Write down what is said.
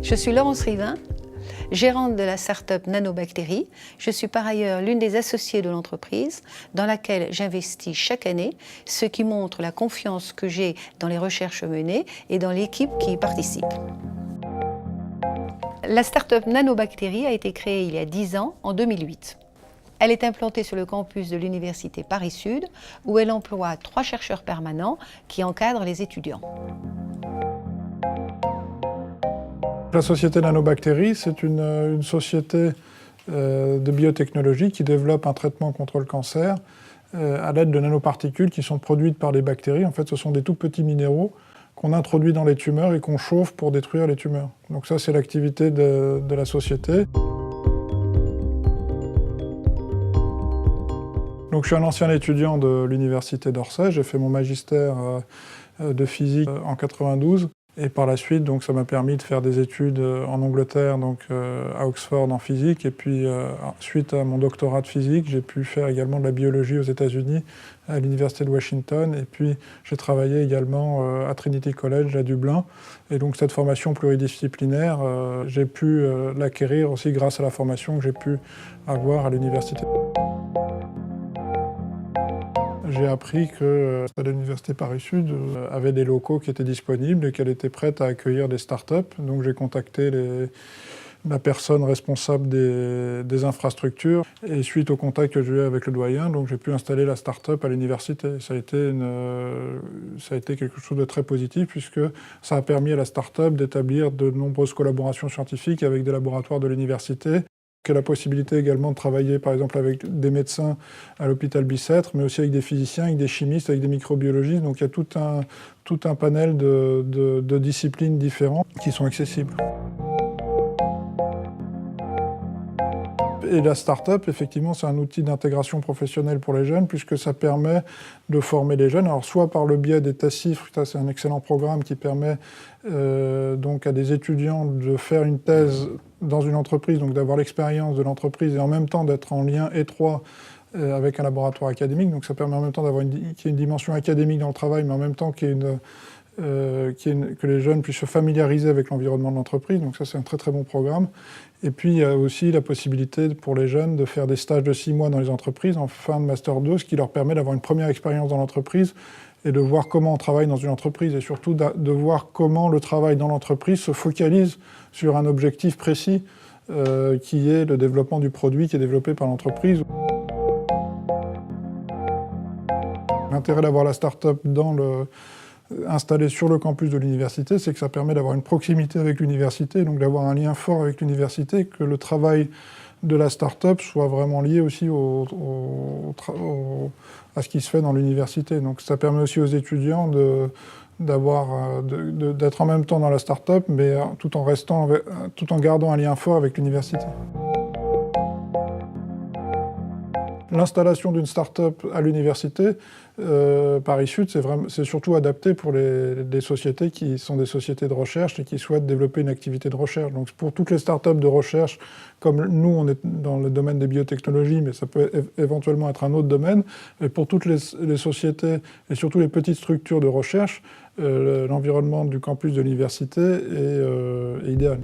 Je suis Laurence Rivin, gérante de la start-up Nanobactéries. Je suis par ailleurs l'une des associées de l'entreprise dans laquelle j'investis chaque année, ce qui montre la confiance que j'ai dans les recherches menées et dans l'équipe qui y participe. La start-up Nanobactéries a été créée il y a 10 ans, en 2008. Elle est implantée sur le campus de l'Université Paris-Sud, où elle emploie 3 chercheurs permanents qui encadrent les étudiants. La société Nanobactéries, c'est une société de biotechnologie qui développe un traitement contre le cancer à l'aide de nanoparticules qui sont produites par les bactéries. En fait, ce sont des tout petits minéraux qu'on introduit dans les tumeurs et qu'on chauffe pour détruire les tumeurs. Donc ça, c'est l'activité de la société. Donc, je suis un ancien étudiant de l'université d'Orsay. J'ai fait mon magistère de physique en 92. Et par la suite, donc, ça m'a permis de faire des études en Angleterre, donc à Oxford en physique. Et puis, suite à mon doctorat de physique, j'ai pu faire également de la biologie aux États-Unis, à l'université de Washington. Et puis, j'ai travaillé également à Trinity College à Dublin. Et donc, cette formation pluridisciplinaire, j'ai pu l'acquérir aussi grâce à la formation que j'ai pu avoir à l'université. J'ai appris que l'Université Paris-Sud avait des locaux qui étaient disponibles et qu'elle était prête à accueillir des startups. Donc j'ai contacté la personne responsable des infrastructures et suite au contact que j'ai eu avec le doyen, donc j'ai pu installer la startup à l'université. Ça a été quelque chose de très positif puisque ça a permis à la startup d'établir de nombreuses collaborations scientifiques avec des laboratoires de l'université. La possibilité également de travailler par exemple avec des médecins à l'hôpital Bicêtre, mais aussi avec des physiciens, avec des chimistes, avec des microbiologistes. Donc il y a tout un panel de disciplines différentes qui sont accessibles. Et la start-up, effectivement, c'est un outil d'intégration professionnelle pour les jeunes, puisque ça permet de former les jeunes. Alors, soit par le biais des TASIF, ça c'est un excellent programme qui permet donc à des étudiants de faire une thèse dans une entreprise, donc d'avoir l'expérience de l'entreprise et en même temps d'être en lien étroit avec un laboratoire académique. Donc ça permet en même temps qu'il y ait une dimension académique dans le travail, mais en même temps qu'il y ait que les jeunes puissent se familiariser avec l'environnement de l'entreprise. Donc ça, c'est un très très bon programme. Et puis, il y a aussi la possibilité pour les jeunes de faire des stages de 6 mois dans les entreprises en fin de Master 2, ce qui leur permet d'avoir une première expérience dans l'entreprise et de voir comment on travaille dans une entreprise et surtout de voir comment le travail dans l'entreprise se focalise sur un objectif précis qui est le développement du produit qui est développé par l'entreprise. L'intérêt d'avoir la start-up installée sur le campus de l'université, c'est que ça permet d'avoir une proximité avec l'université, donc d'avoir un lien fort avec l'université, que le travail de la start-up soit vraiment lié aussi à ce qui se fait dans l'université. Donc ça permet aussi aux étudiants d'être en même temps dans la start-up, mais tout en gardant un lien fort avec l'université. L'installation d'une start-up à l'université, Paris-Sud, c'est surtout adapté pour des sociétés qui sont des sociétés de recherche et qui souhaitent développer une activité de recherche. Donc pour toutes les start-up de recherche, comme nous, on est dans le domaine des biotechnologies, mais ça peut éventuellement être un autre domaine, et pour toutes les sociétés et surtout les petites structures de recherche, l'environnement du campus de l'université est idéal.